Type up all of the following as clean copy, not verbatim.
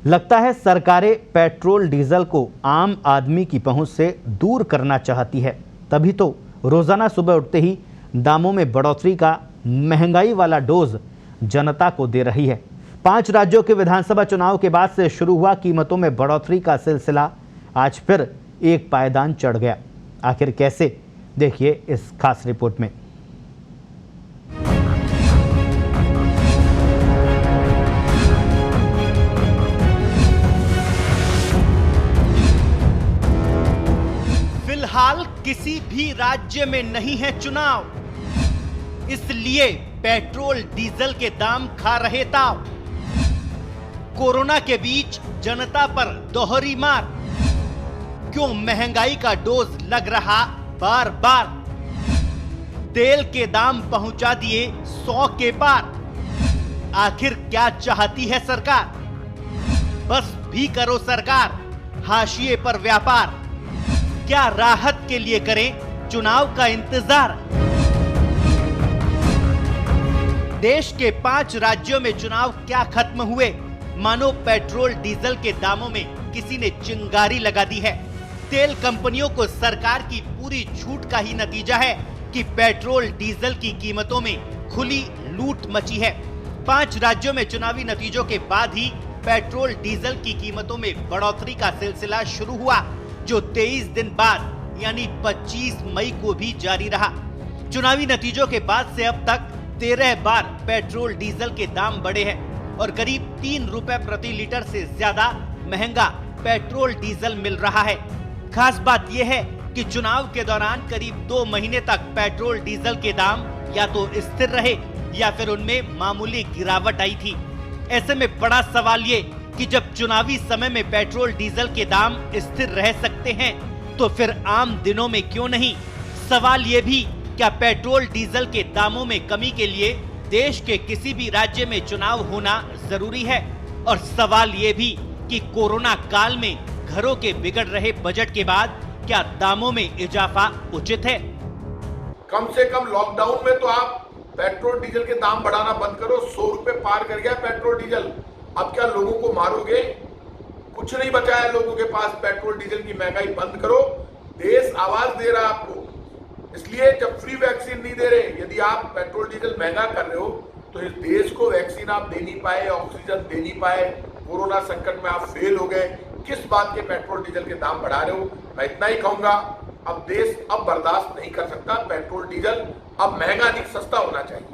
लगता है सरकारें पेट्रोल डीजल को आम आदमी की पहुंच से दूर करना चाहती है, तभी तो रोजाना सुबह उठते ही दामों में बढ़ोतरी का महंगाई वाला डोज जनता को दे रही है। 5 राज्यों के विधानसभा चुनाव के बाद से शुरू हुआ कीमतों में बढ़ोतरी का सिलसिला आज फिर एक पायदान चढ़ गया। आखिर कैसे, देखिए इस खास रिपोर्ट में। फिलहाल किसी भी राज्य में नहीं है चुनाव, इसलिए पेट्रोल डीजल के दाम खा रहे ताव। कोरोना के बीच जनता पर दोहरी मार, क्यों महंगाई का डोज लग रहा बार बार। तेल के दाम पहुंचा दिए 100 के पार। आखिर क्या चाहती है सरकार? बस भी करो सरकार, हाशिए पर व्यापार। क्या राहत के लिए करें चुनाव का इंतजार? देश के 5 राज्यों में चुनाव क्या खत्म हुए, मानो पेट्रोल डीजल के दामों में किसी ने चिंगारी लगा दी है। तेल कंपनियों को सरकार की पूरी छूट का ही नतीजा है कि पेट्रोल डीजल की कीमतों में खुली लूट मची है। 5 राज्यों में चुनावी नतीजों के बाद ही पेट्रोल डीजल की कीमतों में बढ़ोतरी का सिलसिला शुरू हुआ, जो 23 दिन बाद यानी 25 मई को भी जारी रहा। चुनावी नतीजों के बाद से अब तक 13 बार पेट्रोल डीजल के दाम बढ़े हैं और करीब 3 रुपए प्रति लीटर से ज्यादा महंगा पेट्रोल डीजल मिल रहा है। खास बात यह है कि चुनाव के दौरान करीब 2 महीने तक पेट्रोल डीजल के दाम या तो स्थिर रहे या फिर उनमें मामूली गिरावट आई थी। ऐसे में बड़ा सवाल ये कि जब चुनावी समय में पेट्रोल डीजल के दाम स्थिर रह सकते हैं तो फिर आम दिनों में क्यों नहीं? सवाल ये भी, क्या पेट्रोल डीजल के दामों में कमी के लिए देश के किसी भी राज्य में चुनाव होना जरूरी है? और सवाल ये भी कि कोरोना काल में घरों के बिगड़ रहे बजट के बाद क्या दामों में इजाफा उचित है? कम से कम लॉकडाउन में तो आप पेट्रोल डीजल के दाम बढ़ाना बंद करो। 100 रुपए पार कर गया पेट्रोल डीजल। अब क्या लोगों को मारोगे? कुछ नहीं बचा है लोगों के पास। पेट्रोल डीजल की महंगाई बंद करो। देश आवाज दे रहा है आपको। इसलिए जब फ्री वैक्सीन नहीं दे रहे, यदि आप पेट्रोल डीजल महंगा कर रहे हो तो इस देश को वैक्सीन आप दे नहीं पाए, ऑक्सीजन दे नहीं पाए, कोरोना संकट में आप फेल हो गए, किस बात के पेट्रोल डीजल के दाम बढ़ा रहे हो? मैं इतना ही कहूंगा, अब देश अब बर्दाश्त नहीं कर सकता। पेट्रोल डीजल अब महंगा नहीं, सस्ता होना चाहिए।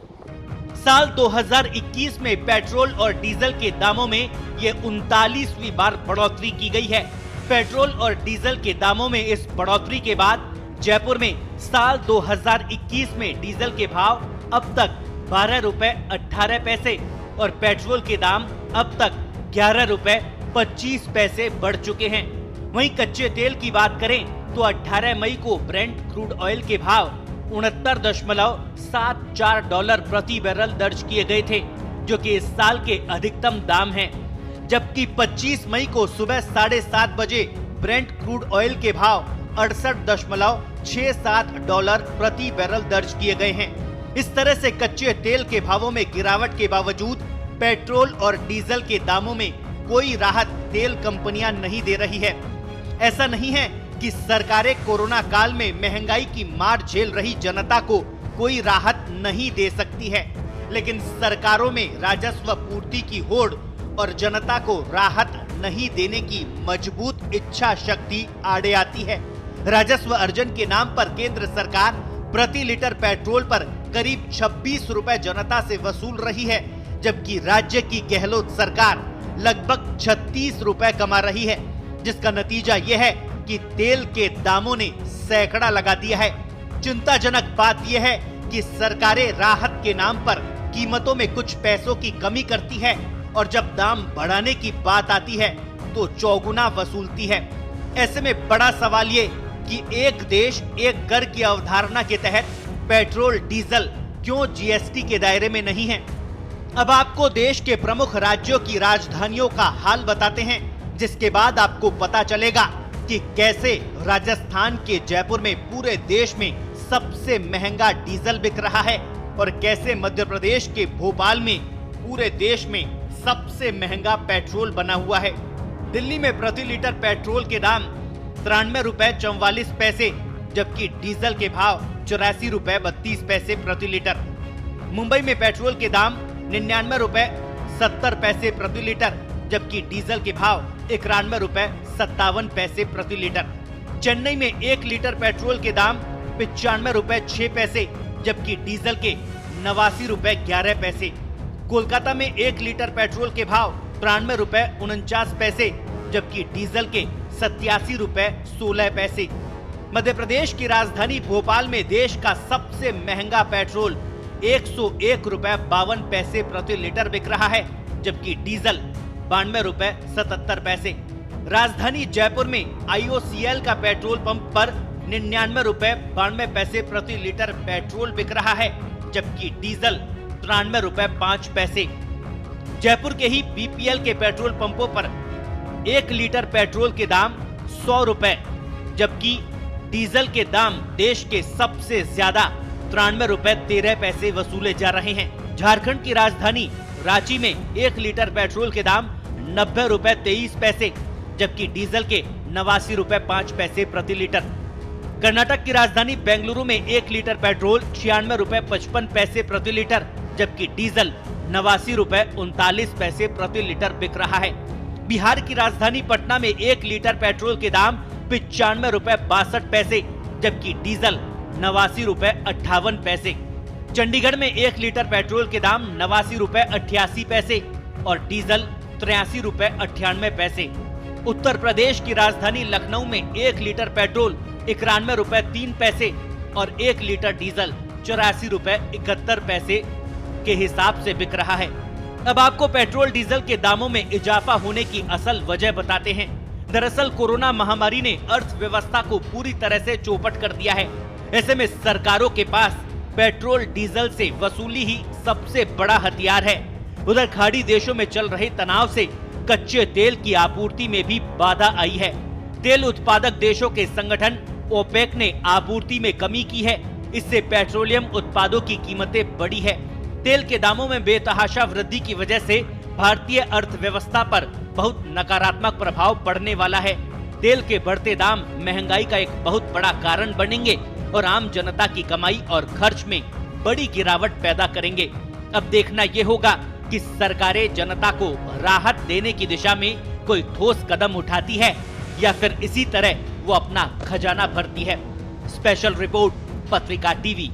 साल 2021 में पेट्रोल और डीजल के दामों में ये 39वीं बार बढ़ोतरी की गई है। पेट्रोल और डीजल के दामों में इस बढ़ोतरी के बाद जयपुर में साल 2021 में डीजल के भाव अब तक 12 रुपए 18 पैसे और पेट्रोल के दाम अब तक 11 रुपए 25 पैसे बढ़ चुके हैं। वहीं कच्चे तेल की बात करें तो 18 मई को ब्रेंट क्रूड ऑयल के भाव $69.74 प्रति बैरल दर्ज किए गए थे, जो कि इस साल के अधिकतम दाम हैं। जबकि 25 मई को सुबह 7:30 बजे ब्रेंट क्रूड ऑयल के भाव $68.67 प्रति बैरल दर्ज किए गए हैं। इस तरह से कच्चे तेल के भावों में गिरावट के बावजूद पेट्रोल और डीजल के दामों में कोई राहत तेल कंपनियां नहीं दे रही है। ऐसा नहीं है कि सरकारें कोरोना काल में महंगाई की मार झेल रही जनता को कोई राहत नहीं दे सकती है, लेकिन सरकारों में राजस्व पूर्ति की होड़ और जनता को राहत नहीं देने की मजबूत इच्छा शक्ति आड़े आती है। राजस्व अर्जन के नाम पर केंद्र सरकार प्रति लीटर पेट्रोल पर करीब 26 रुपए जनता से वसूल रही है, जबकि राज्य की गहलोत सरकार लगभग 36 रुपए कमा रही है, जिसका नतीजा यह है कि तेल के दामों ने सैकड़ा लगा दिया है। चिंताजनक बात यह है कि सरकारें राहत के नाम पर कीमतों में कुछ पैसों की कमी करती है और जब दाम बढ़ाने की बात आती है तो चौगुना वसूलती है। ऐसे में बड़ा सवाल ये कि एक देश एक कर की अवधारणा के तहत पेट्रोल डीजल क्यों जीएसटी के दायरे में नहीं है। अब आपको देश के प्रमुख राज्यों की राजधानियों का हाल बताते हैं, जिसके बाद आपको पता चलेगा कि कैसे राजस्थान के जयपुर में पूरे देश में सबसे महंगा डीजल बिक रहा है और कैसे मध्य प्रदेश के भोपाल में पूरे देश में सबसे महंगा पेट्रोल बना हुआ है। दिल्ली में प्रति लीटर पेट्रोल के दाम 93 रुपए 44 पैसे, जबकि डीजल के भाव 84 रुपए 32 पैसे प्रति लीटर। मुंबई में पेट्रोल के दाम 99 रुपए 70 पैसे प्रति लीटर, जबकि डीजल के भाव 91 रुपए 57 पैसे प्रति लीटर। चेन्नई में 1 लीटर पेट्रोल के दाम 95 रुपए 6 पैसे, जबकि डीजल के 89 रुपए 11 पैसे। कोलकाता में 1 लीटर पेट्रोल के भाव 93 रुपए 49 पैसे, जबकि डीजल के 87 रुपए 16 पैसे। मध्य प्रदेश की राजधानी भोपाल में देश का सबसे महंगा पेट्रोल 101 रुपए 52 पैसे प्रति लीटर बिक रहा है, जबकि डीजल 92 रुपए 77 पैसे। राजधानी जयपुर में IOCL का पेट्रोल पंप पर 99 रुपए 92 पैसे प्रति लीटर पेट्रोल बिक रहा है, जबकि डीजल 93 रुपए 5 पैसे। जयपुर के ही BPL के पेट्रोल पंपों पर 1 लीटर पेट्रोल के दाम 100 रुपए, जबकि डीजल के दाम देश के सबसे ज्यादा 93 रुपए 13 पैसे वसूले जा रहे हैं। झारखंड की राजधानी रांची में 1 लीटर पेट्रोल के दाम 90 रुपए 23 पैसे, जबकि डीजल के 89 रुपए 5 पैसे प्रति लीटर। कर्नाटक की राजधानी बेंगलुरु में 1 लीटर पेट्रोल 96 रुपए 55 पैसे प्रति लीटर, जबकि डीजल 89 रुपए 39 पैसे प्रति लीटर बिक रहा है। बिहार की राजधानी पटना में 1 लीटर पेट्रोल के दाम 95 रुपए 62 पैसे, जबकि डीजल 89 रुपए 58 पैसे। चंडीगढ़ में 1 लीटर पेट्रोल के दाम 89 रुपए 88 पैसे और डीजल 83 रुपए 98 पैसे। उत्तर प्रदेश की राजधानी लखनऊ में 1 लीटर पेट्रोल 91 रुपए 3 पैसे और 1 लीटर डीजल 84 रुपए 71 पैसे के हिसाब से बिक रहा है। अब आपको पेट्रोल डीजल के दामों में इजाफा होने की असल वजह बताते हैं। दरअसल कोरोना महामारी ने अर्थव्यवस्था को पूरी तरह से चौपट कर दिया है। ऐसे में सरकारों के पास पेट्रोल डीजल से वसूली ही सबसे बड़ा हथियार है। उधर खाड़ी देशों में चल रहे तनाव से कच्चे तेल की आपूर्ति में भी बाधा आई है। तेल उत्पादक देशों के संगठन ओपेक ने आपूर्ति में कमी की है। इससे पेट्रोलियम उत्पादों की कीमतें बढ़ी है। तेल के दामों में बेतहाशा वृद्धि की वजह से भारतीय अर्थव्यवस्था पर बहुत नकारात्मक प्रभाव पड़ने वाला है। तेल के बढ़ते दाम महंगाई का एक बहुत बड़ा कारण बनेंगे और आम जनता की कमाई और खर्च में बड़ी गिरावट पैदा करेंगे। अब देखना ये होगा कि सरकारें जनता को राहत देने की दिशा में कोई ठोस कदम उठाती है या फिर इसी तरह वो अपना खजाना भरती है। स्पेशल रिपोर्ट, पत्रिका टीवी।